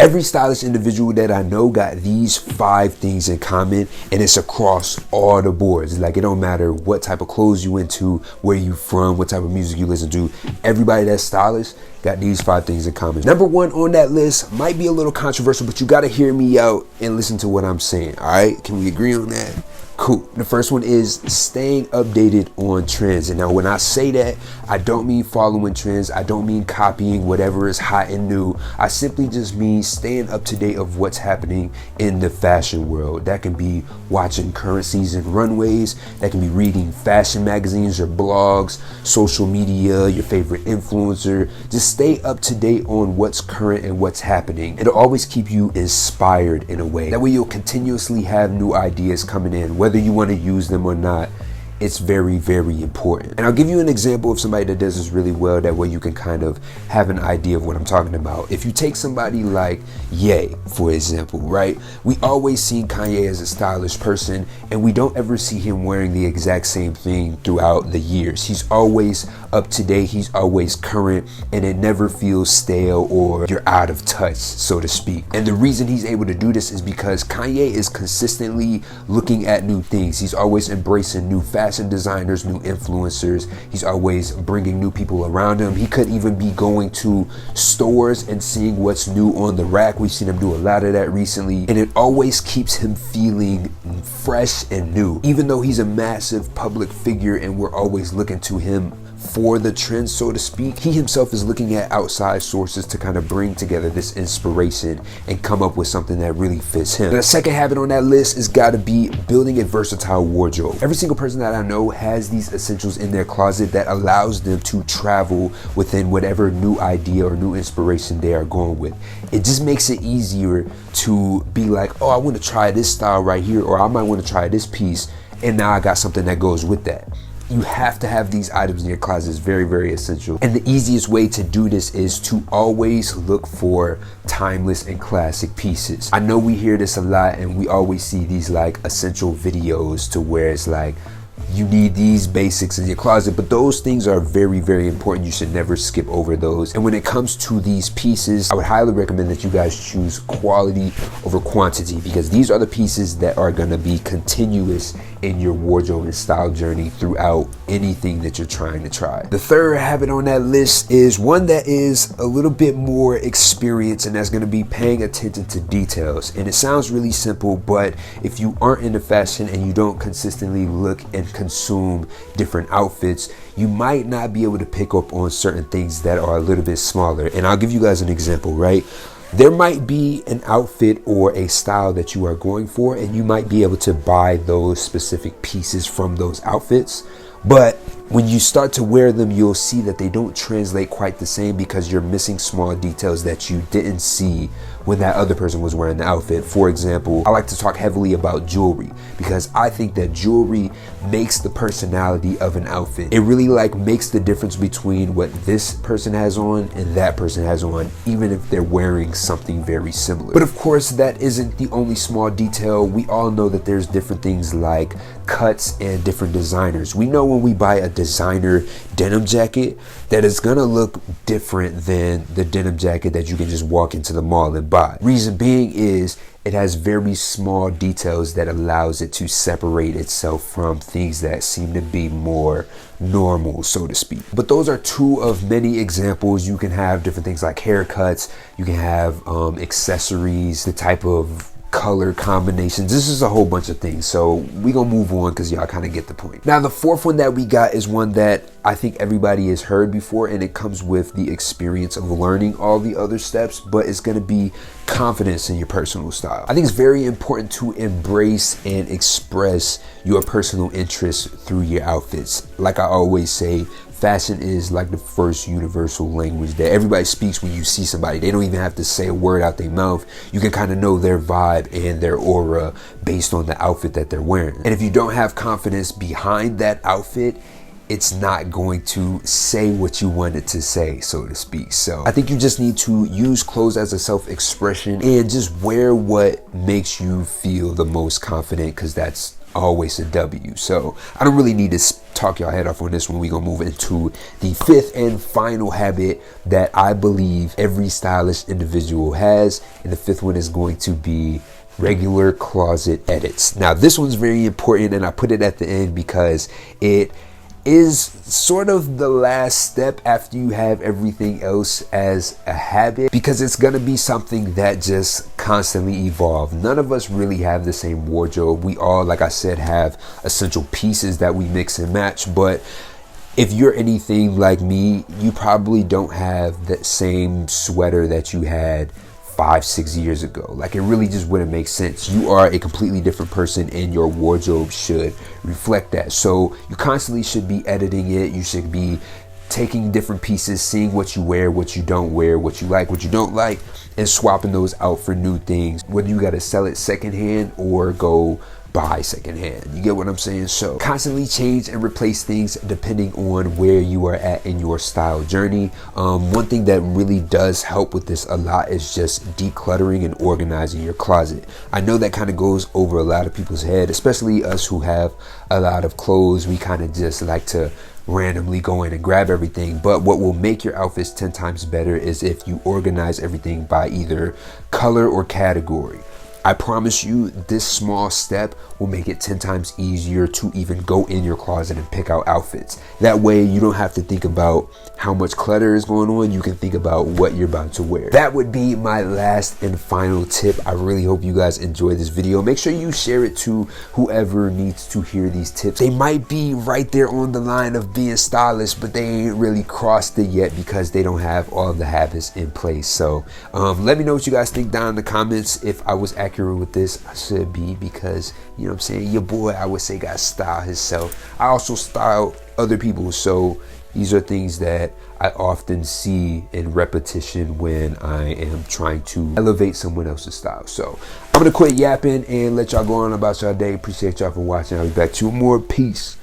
Every stylish individual that I know got these 5 things in common, and it's across all the boards. Like, it don't matter what type of clothes you into, where you from, what type of music you listen to. Everybody that's stylish got these 5 things in common. Number 1 on that list might be a little controversial, but you got to hear me out and listen to what I'm saying. All right, can we agree on that? Cool. The first one is staying updated on trends. And now when I say that, I don't mean following trends. I don't mean copying whatever is hot and new. I simply just mean staying up to date of what's happening in the fashion world. That can be watching current season runways. That can be reading fashion magazines or blogs, social media, your favorite influencer. Just stay up to date on what's current and what's happening. It'll always keep you inspired in a way. That way you'll continuously have new ideas coming in, whether you want to use them or not. It's very, very important. And I'll give you an example of somebody that does this really well. That way you can kind of have an idea of what I'm talking about. If you take somebody like Ye, for example, right? We always seen Kanye as a stylish person, and we don't ever see him wearing the exact same thing throughout the years. He's always up to date. He's always current, and it never feels stale or you're out of touch, so to speak. And the reason he's able to do this is because Kanye is consistently looking at new things. He's always embracing new fashion designers, new influencers. He's always bringing new people around him. He could even be going to stores and seeing what's new on the rack. We've seen him do a lot of that recently, and it always keeps him feeling fresh and new. Even though he's a massive public figure and we're always looking to him for the trends, so to speak, he himself is looking at outside sources to kind of bring together this inspiration and come up with something that really fits him. The second habit on that list has got to be building a versatile wardrobe. Every single person that I know has these essentials in their closet that allows them to travel within whatever new idea or new inspiration they are going with. It just makes it easier to be like, oh, I want to try this style right here, or I might want to try this piece, and now I got something that goes with that. You have to have these items in your closet. It's very, very essential. And the easiest way to do this is to always look for timeless and classic pieces. I know we hear this a lot, and we always see these like essential videos to where it's like, you need these basics in your closet, but those things are very, very important. You should never skip over those. And when it comes to these pieces, I would highly recommend that you guys choose quality over quantity, because these are the pieces that are going to be continuous in your wardrobe and style journey throughout anything that you're trying to try. The third habit on that list is one that is a little bit more experience, and that's going to be paying attention to details. And it sounds really simple, but if you aren't into fashion and you don't consistently look and consume different outfits, you might not be able to pick up on certain things that are a little bit smaller. And I'll give you guys an example, right? There might be an outfit or a style that you are going for, and you might be able to buy those specific pieces from those outfits. But when you start to wear them, you'll see that they don't translate quite the same, because you're missing small details that you didn't see when that other person was wearing the outfit. For example, I like to talk heavily about jewelry, because I think that jewelry makes the personality of an outfit. It really like makes the difference between what this person has on and that person has on, even if they're wearing something very similar. But of course, that isn't the only small detail. We all know that there's different things like cuts and different designers. We know when we buy a designer denim jacket that it's gonna look different than the denim jacket that you can just walk into the mall and buy. Reason being is it has very small details that allows it to separate itself from things that seem to be more normal, so to speak. But those are 2 of many examples. You can have different things like haircuts, you can have accessories, the type of color combinations. This is a whole bunch of things, so we gonna move on because y'all kind of get the point. Now the fourth one that we got is one that I think everybody has heard before, and it comes with the experience of learning all the other steps, but it's gonna be confidence in your personal style. I think it's very important to embrace and express your personal interests through your outfits. Like I always say, fashion is like the first universal language that everybody speaks when you see somebody. They don't even have to say a word out their mouth. You can kind of know their vibe and their aura based on the outfit that they're wearing. And if you don't have confidence behind that outfit, it's not going to say what you want it to say, so to speak. So I think you just need to use clothes as a self-expression and just wear what makes you feel the most confident, because that's always a W. So I don't really need to talk y'all head off on this one. We're gonna move into the fifth and final habit that I believe every stylish individual has, and the fifth one is going to be regular closet edits. Now this one's very important, and I put it at the end because it is sort of the last step after you have everything else as a habit, because it's gonna be something that just constantly evolve. None of us really have the same wardrobe. We all, like I said, have essential pieces that we mix and match, but if you're anything like me, you probably don't have that same sweater that you had 5-6 years ago. Like, it really just wouldn't make sense. You are a completely different person, and your wardrobe should reflect that. So you constantly should be editing it. You should be taking different pieces, seeing what you wear, what you don't wear, what you like, what you don't like, and swapping those out for new things, whether you got to sell it secondhand or go buy secondhand. You get what I'm saying? So constantly change and replace things depending on where you are at in your style journey. One thing that really does help with this a lot is just decluttering and organizing your closet. I know that kind of goes over a lot of people's head, especially us who have a lot of clothes. We kind of just like to randomly go in and grab everything, but what will make your outfits 10 times better is if you organize everything by either color or category. I promise you, this small step will make it 10 times easier to even go in your closet and pick out outfits. That way you don't have to think about how much clutter is going on. You can think about what you're about to wear. That would be my last and final tip. I really hope you guys enjoyed this video. Make sure you share it to whoever needs to hear these tips. They might be right there on the line of being stylish, but they ain't really crossed it yet because they don't have all of the habits in place. So let me know what you guys think down in the comments. If I was accurate with this, I should be, because you know what I'm saying, your boy, I would say, got style himself. I also style other people, so these are things that I often see in repetition when I am trying to elevate someone else's style. So I'm gonna quit yapping and let y'all go on about y'all day. Appreciate y'all for watching. I'll be back to you more. Peace.